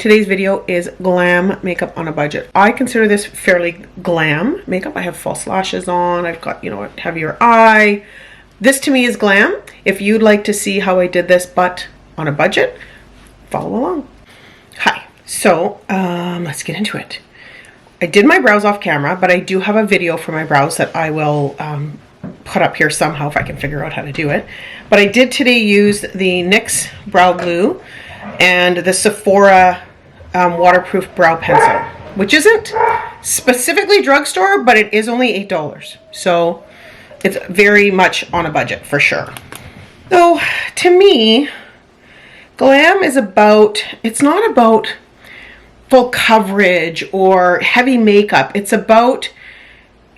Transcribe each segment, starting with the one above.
Today's video is glam makeup on a budget. I consider this fairly glam makeup. I have false lashes on. I've got, a heavier eye. This to me is glam. If you'd like to see how I did this, but on a budget, follow along. Hi. So, let's get into it. I did my brows off camera, but I do have a video for my brows that I will put up here somehow if I can figure out how to do it. But I did today use the NYX brow glue and the Sephora waterproof brow pencil, which isn't specifically drugstore, but it is only $8. So it's very much on a budget for sure. So to me, glam is it's not about full coverage or heavy makeup. It's about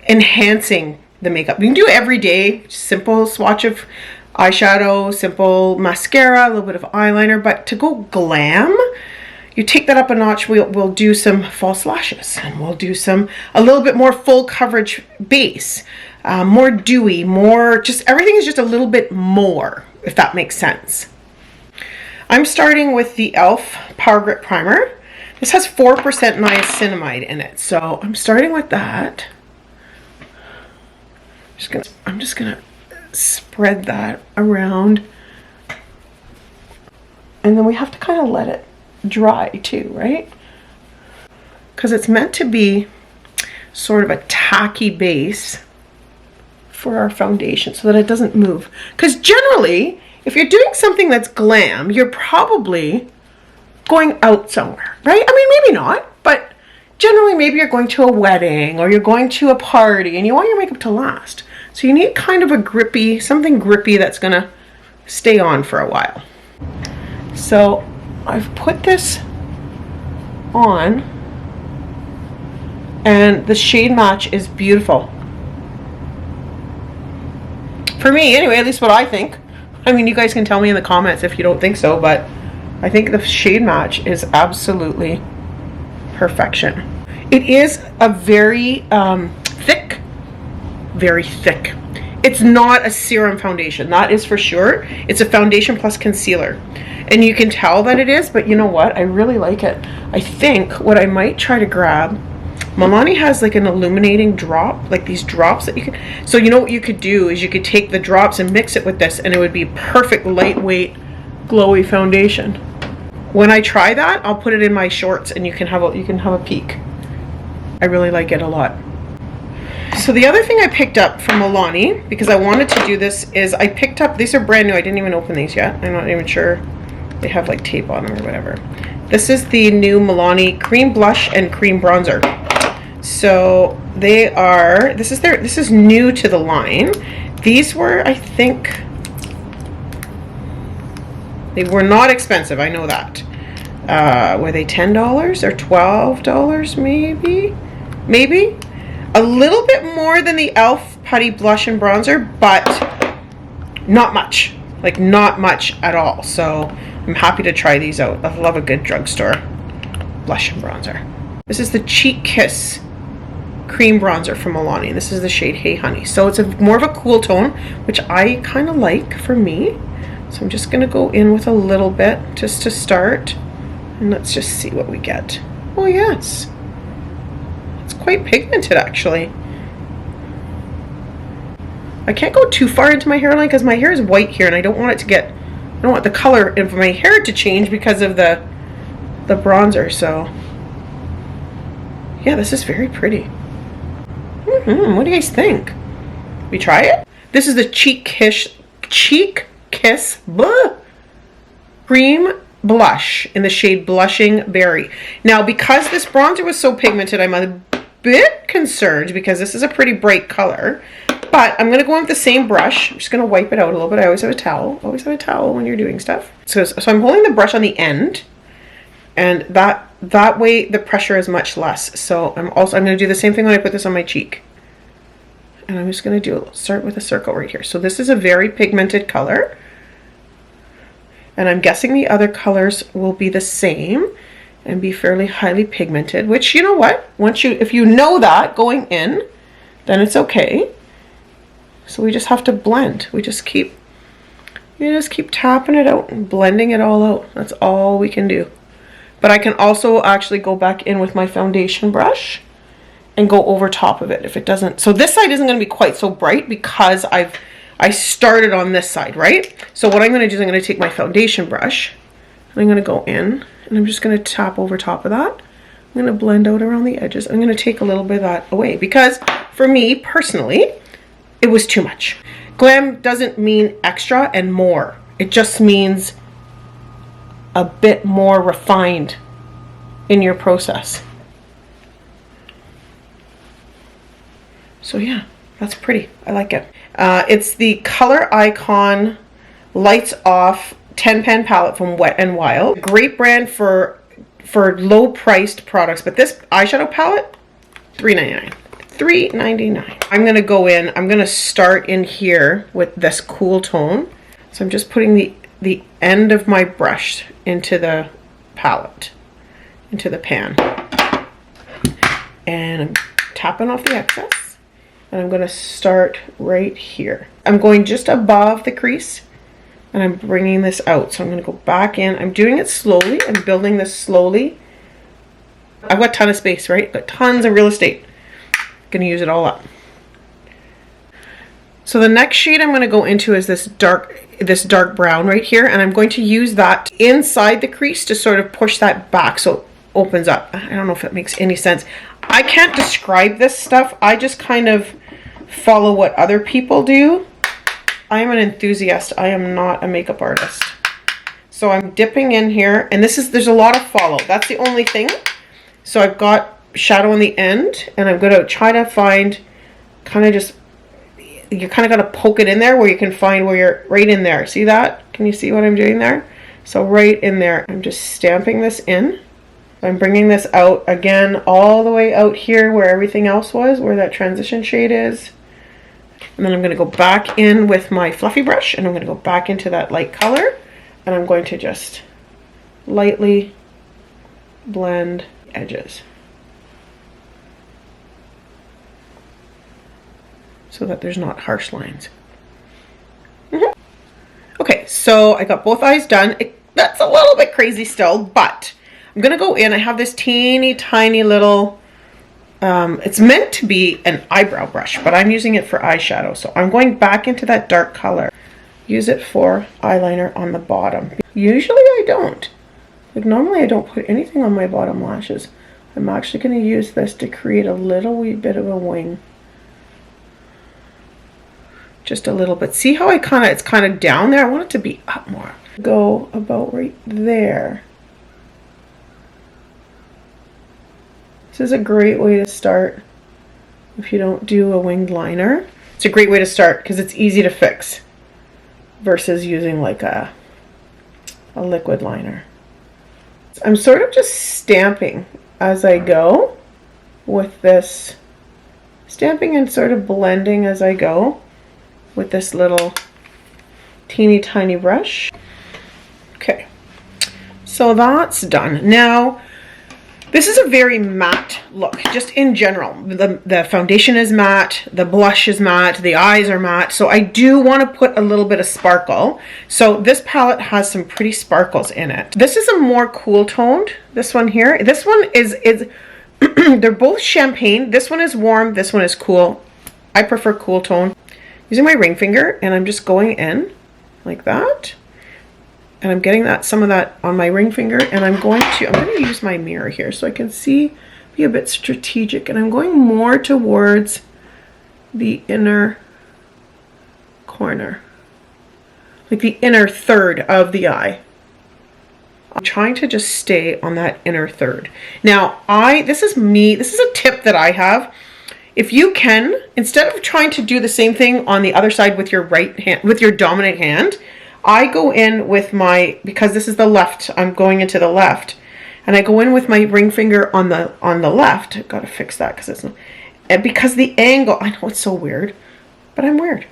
enhancing the makeup. You can do it every day, simple swatch of eyeshadow, simple mascara, a little bit of eyeliner, but to go glam, you take that up a notch. We'll do some false lashes, and we'll do a little bit more full coverage base, more dewy, more, just everything is just a little bit more, if that makes sense. I'm starting with the e.l.f. Power Grip Primer. This has 4% niacinamide in it, so I'm starting with that. I'm just gonna spread that around, and then we have to kind of let it dry too, right? Because it's meant to be sort of a tacky base for our foundation so that it doesn't move. Because generally, if you're doing something that's glam, you're probably going out somewhere, right? I mean, maybe not, but generally maybe you're going to a wedding or you're going to a party and you want your makeup to last. So you need kind of something grippy that's gonna stay on for a while. So I've put this on, and the shade match is beautiful. For me, anyway, at least what I think. I mean, you guys can tell me in the comments if you don't think so, but I think the shade match is absolutely perfection. It is a very thick. Very thick. It's not a serum foundation, that is for sure. It's a foundation plus concealer, and you can tell that it is, but you know what, I really like it. I think what I might try to grab, Milani has like an illuminating drop, like these drops that you can, so you know what you could do is you could take the drops and mix it with this, and it would be perfect lightweight glowy foundation. When I try that, I'll put it in my shorts and you can have a peek. I really like it a lot. So the other thing I picked up from Milani, because I wanted to do this, is I picked up, these are brand new, I didn't even open these yet. I'm not even sure they have like tape on them or whatever. This is the new Milani Cream Blush and Cream Bronzer. So they are, this is new to the line. These were, I think, they were not expensive, I know that. Were they $10 or $12 maybe? Maybe? A little bit more than the e.l.f. Putty Blush and Bronzer, but not much. Like, not much at all. So, I'm happy to try these out. I love a good drugstore blush and bronzer. This is the Cheek Kiss Cream Bronzer from Milani. This is the shade Hey Honey. So, it's more of a cool tone, which I kind of like for me. So, I'm just going to go in with a little bit just to start. And let's just see what we get. Oh, yes. Quite pigmented actually. I can't go too far into my hairline because my hair is white here and I don't want the color of my hair to change because of the bronzer. So yeah, this is very pretty. What do you guys think? We try it? This is the Cheek Kiss Cream Blush in the shade Blushing Berry. Now, because this bronzer was so pigmented, I'm a bit concerned because this is a pretty bright color, but I'm going to go in with the same brush. I'm just going to wipe it out a little bit. I always have a towel. Always have a towel when you're doing stuff. So I'm holding the brush on the end, and that way the pressure is much less. So I'm going to do the same thing when I put this on my cheek. And I'm just going to start with a circle right here. So this is a very pigmented color. And I'm guessing the other colors will be the same and be fairly highly pigmented, which, you know what, if you know that going in, then it's okay. So we just have to blend. You just keep tapping it out and blending it all out. That's all we can do. But I can also actually go back in with my foundation brush and go over top of it if it doesn't. So this side isn't going to be quite so bright because I started on this side, right? So what I'm going to do is I'm going to take my foundation brush and I'm going to go in and I'm just going to tap over top of that. I'm going to blend out around the edges. I'm going to take a little bit of that away because for me personally, it was too much. Glam doesn't mean extra and more. It just means a bit more refined in your process. So yeah, that's pretty. I like it. It's the Color Icon Lights Off 10-pan palette from Wet n Wild. Great brand for low-priced products, but this eyeshadow palette, $3.99. $3.99. I'm gonna go in. I'm gonna start in here with this cool tone. So I'm just putting the end of my brush into the palette, into the pan, and I'm tapping off the excess. And I'm going to start right here. I'm going just above the crease and I'm bringing this out. So I'm going to go back in. I'm doing it slowly. I'm building this slowly. I've got a ton of space, right? Got tons of real estate. Going to use it all up. So the next shade I'm going to go into is this dark brown right here. And I'm going to use that inside the crease to sort of push that back so it opens up. I don't know if it makes any sense. I can't describe this stuff. I just kind of follow what other people do. I am an enthusiast. I am not a makeup artist. So I'm dipping in here, and there's a lot of follow. That's the only thing. So I've got shadow on the end, and I'm going to try to find you kind of got to poke it in there where you can find where you're right in there. See that? Can you see what I'm doing there? So right in there, I'm just stamping this in. I'm bringing this out again all the way out here where everything else was, where that transition shade is. And then I'm going to go back in with my fluffy brush and I'm going to go back into that light color and I'm going to just lightly blend edges so that there's not harsh lines. Okay, so I got both eyes done. That's a little bit crazy still, but I'm gonna go in. I have this teeny tiny little, it's meant to be an eyebrow brush, but I'm using it for eyeshadow. So I'm going back into that dark color. Use it for eyeliner on the bottom. Usually I don't. Like normally I don't put anything on my bottom lashes. I'm actually gonna use this to create a little wee bit of a wing. Just a little bit. See how it's kind of down there? I want it to be up more. Go about right there. This is a great way to start if you don't do a winged liner. It's a great way to start because it's easy to fix versus using like a liquid liner. I'm sort of just stamping as I go with this, stamping and sort of blending as I go with this little teeny tiny brush. Okay, so that's done. Now, this is a very matte look, just in general. The foundation is matte, the blush is matte, the eyes are matte. So I do want to put a little bit of sparkle. So this palette has some pretty sparkles in it. This is a more cool toned, this one here. This one is they're both champagne. This one is warm, this one is cool. I prefer cool tone. Using my ring finger, and I'm just going in like that. And I'm getting some of that on my ring finger, and I'm going to use my mirror here so I can be a bit strategic, and I'm going more towards the inner corner, like the inner third of the eye. I'm trying to just stay on that inner third. Now, this is a tip that I have. If you can, instead of trying to do the same thing on the other side with your right hand, with your dominant hand, I go in with because this is the left, I'm going into the left, and I go in with my ring finger on the left. I've got to fix that because the angle, I know it's so weird, but I'm weird.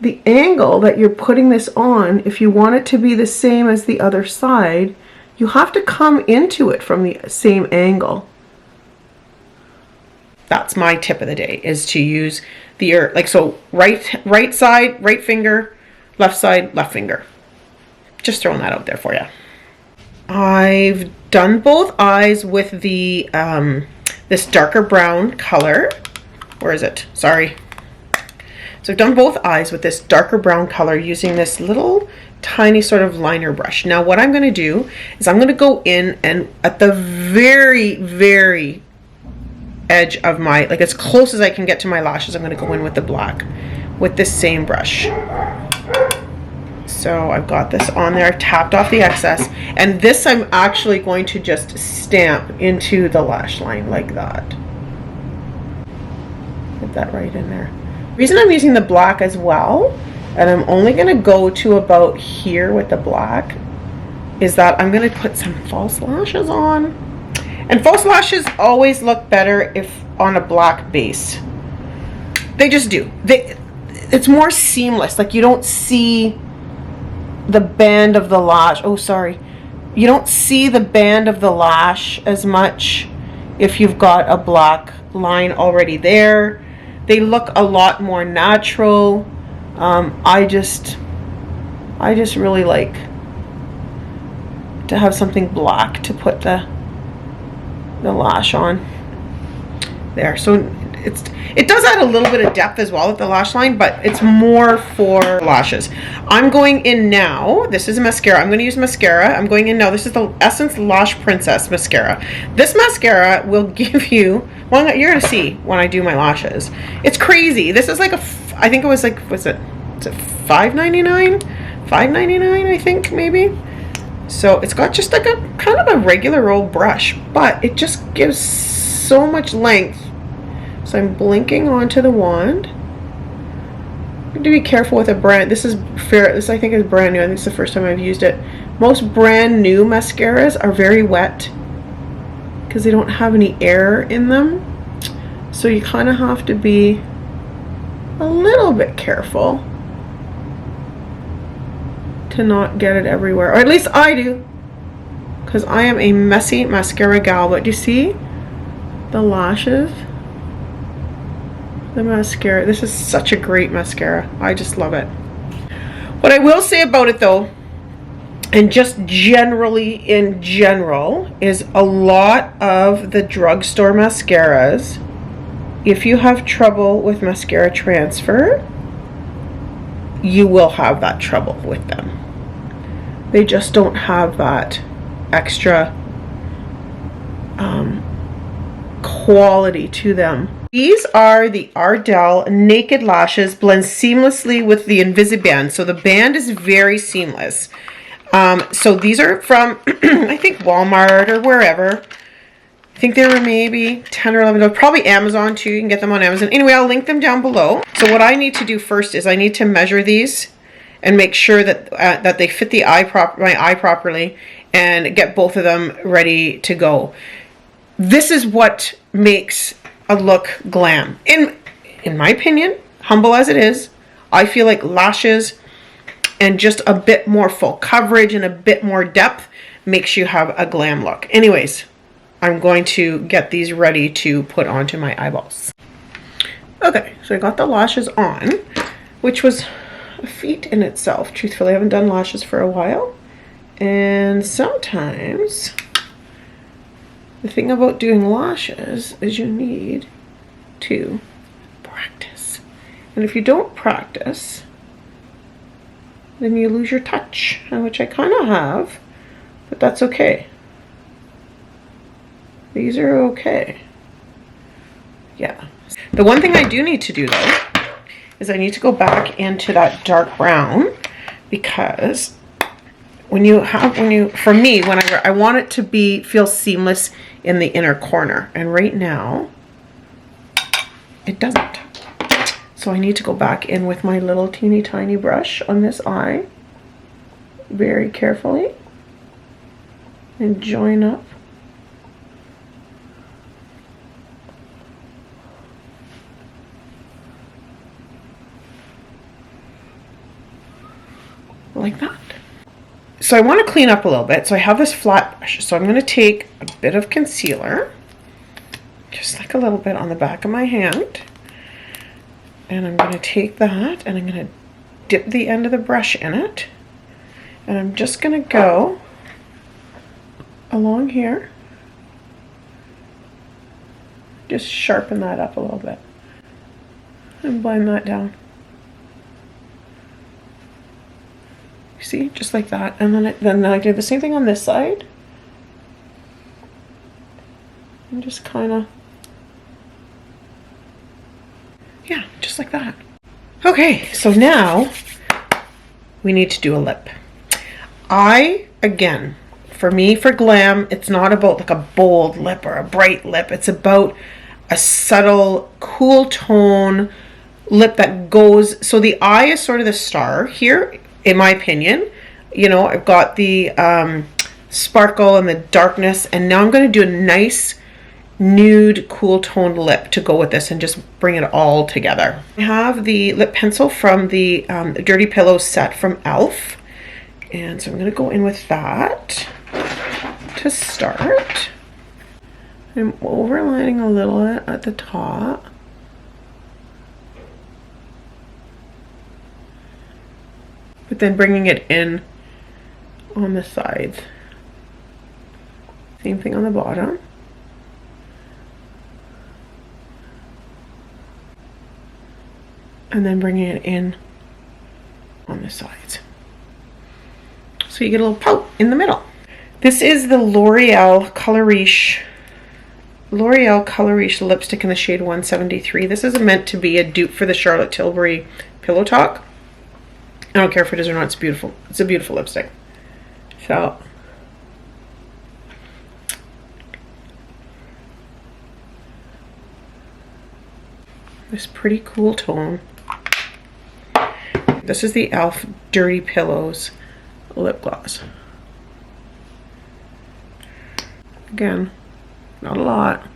The angle that you're putting this on, if you want it to be the same as the other side, you have to come into it from the same angle. That's my tip of the day, is to use so right side, right finger, left side, left finger. Just throwing that out there for you. I've done both eyes with the this darker brown color. Where is it? Sorry. So I've done both eyes with this darker brown color using this little tiny sort of liner brush. Now what I'm going to do is I'm going to go in and at the very, very edge of my, like as close as I can get to my lashes, I'm going to go in with the black with this same brush. So I've got this on there, I've tapped off the excess, and this I'm actually going to just stamp into the lash line like that. Get that right in there. The reason I'm using the black as well, and I'm only going to go to about here with the black, is that I'm going to put some false lashes on. And false lashes always look better if on a black base. They just do. It's more seamless. Like you don't see the band of the lash. Oh, sorry. You don't see the band of the lash as much if you've got a black line already there. They look a lot more natural. I just really like to have something black to put the lash on there. So it does add a little bit of depth as well at the lash line, but it's more for lashes. I'm going in now. This is a mascara. I'm going to use mascara. I'm going in now. This is the Essence Lash Princess mascara. This mascara will give you, well, you're going to see when I do my lashes. It's crazy. This is like I think it was like, is it $5.99? $5.99, I think, maybe. So it's got just like a kind of a regular old brush, but it just gives so much length. So I'm blinking onto the wand. You have to be careful with a brand. This is fair. This I think is brand new. I think it's the first time I've used it. Most brand new mascaras are very wet because they don't have any air in them. So you kind of have to be a little bit careful to not get it everywhere, or at least I do, because I am a messy mascara gal. But do you see the lashes? The mascara. This is such a great mascara. I just love it. What I will say about it though, and just generally in general, is a lot of the drugstore mascaras, if you have trouble with mascara transfer, you will have that trouble with them. They just don't have that extra quality to them. These are the Ardell Naked Lashes, blend seamlessly with the Invisiband. So the band is very seamless. So these are from, I think Walmart or wherever. I think they were maybe $10 or $11, probably Amazon too. You can get them on Amazon. Anyway, I'll link them down below. So what I need to do first is I need to measure these and make sure that that they fit the my eye properly, and get both of them ready to go. This is what makes a look glam. In my opinion, humble as it is, I feel like lashes and just a bit more full coverage and a bit more depth makes you have a glam look. Anyways, I'm going to get these ready to put onto my eyeballs. Okay, so I got the lashes on, which was a feat in itself. Truthfully, I haven't done lashes for a while. And sometimes the thing about doing lashes is you need to practice. And if you don't practice, then you lose your touch, which I kind of have, but that's okay. These are okay. Yeah. The one thing I do need to do though is I need to go back into that dark brown, because for me, whenever I want it to feel seamless in the inner corner, and right now it doesn't. So I need to go back in with my little teeny tiny brush on this eye very carefully and join up. Like that. So I want to clean up a little bit, so I have this flat brush. So I'm going to take a bit of concealer, just like a little bit on the back of my hand, and I'm going to take that and I'm going to dip the end of the brush in it, and I'm just going to go along here. Just sharpen that up a little bit and blend that down. See, just like that. And then I do the same thing on this side. And just kind of, yeah, just like that. Okay, so now we need to do a lip. Again, for me, for Glam, it's not about like a bold lip or a bright lip. It's about a subtle, cool tone lip that goes, so the eye is sort of the star here, in my opinion. You know, I've got the sparkle and the darkness, and now I'm going to do a nice nude, cool toned lip to go with this and just bring it all together. I have the lip pencil from the Dirty Pillow set from e.l.f. And so I'm going to go in with that to start. I'm overlining a little bit at the top. But then bringing it in on the sides. Same thing on the bottom. And then bringing it in on the sides. So you get a little pout in the middle. This is the L'Oreal Color Riche lipstick in the shade 173. This is meant to be a dupe for the Charlotte Tilbury Pillow Talk. I don't care if it is or not, it's beautiful. It's a beautiful lipstick. So this pretty cool tone. This is the e.l.f. Dirty Pillows lip gloss. Again, not a lot.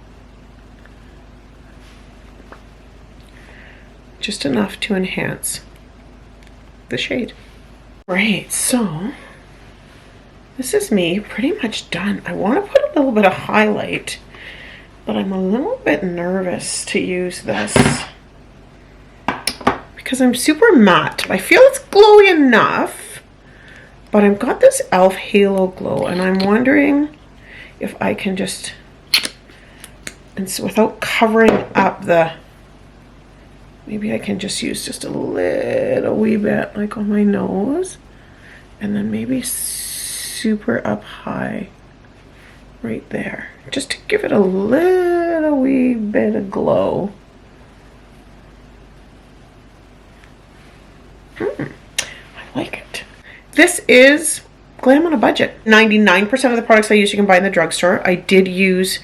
Just enough to enhance the shade. Right, so this is me pretty much done. I want to put a little bit of highlight, but I'm a little bit nervous to use this because I'm super matte. I feel it's glowy enough, but I've got this e.l.f. Halo Glow, and I'm wondering if I can just, and so without covering up the, maybe I can just use just a little wee bit like on my nose, and then maybe super up high right there, just to give it a little wee bit of glow. I like it. This is Glam on a budget. 99% of the products I use you can buy in the drugstore. I did use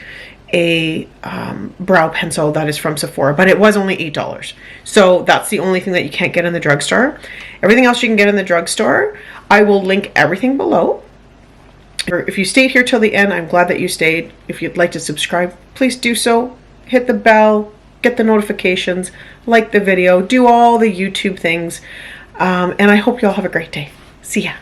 a brow pencil that is from Sephora, but it was only $8. So that's the only thing that you can't get in the drugstore. Everything else you can get in the drugstore. I will link everything below. If you stayed here till the end, I'm glad that you stayed. If you'd like to subscribe, please do so. Hit the bell, get the notifications, like the video, do all the YouTube things. And I hope you all have a great day. See ya.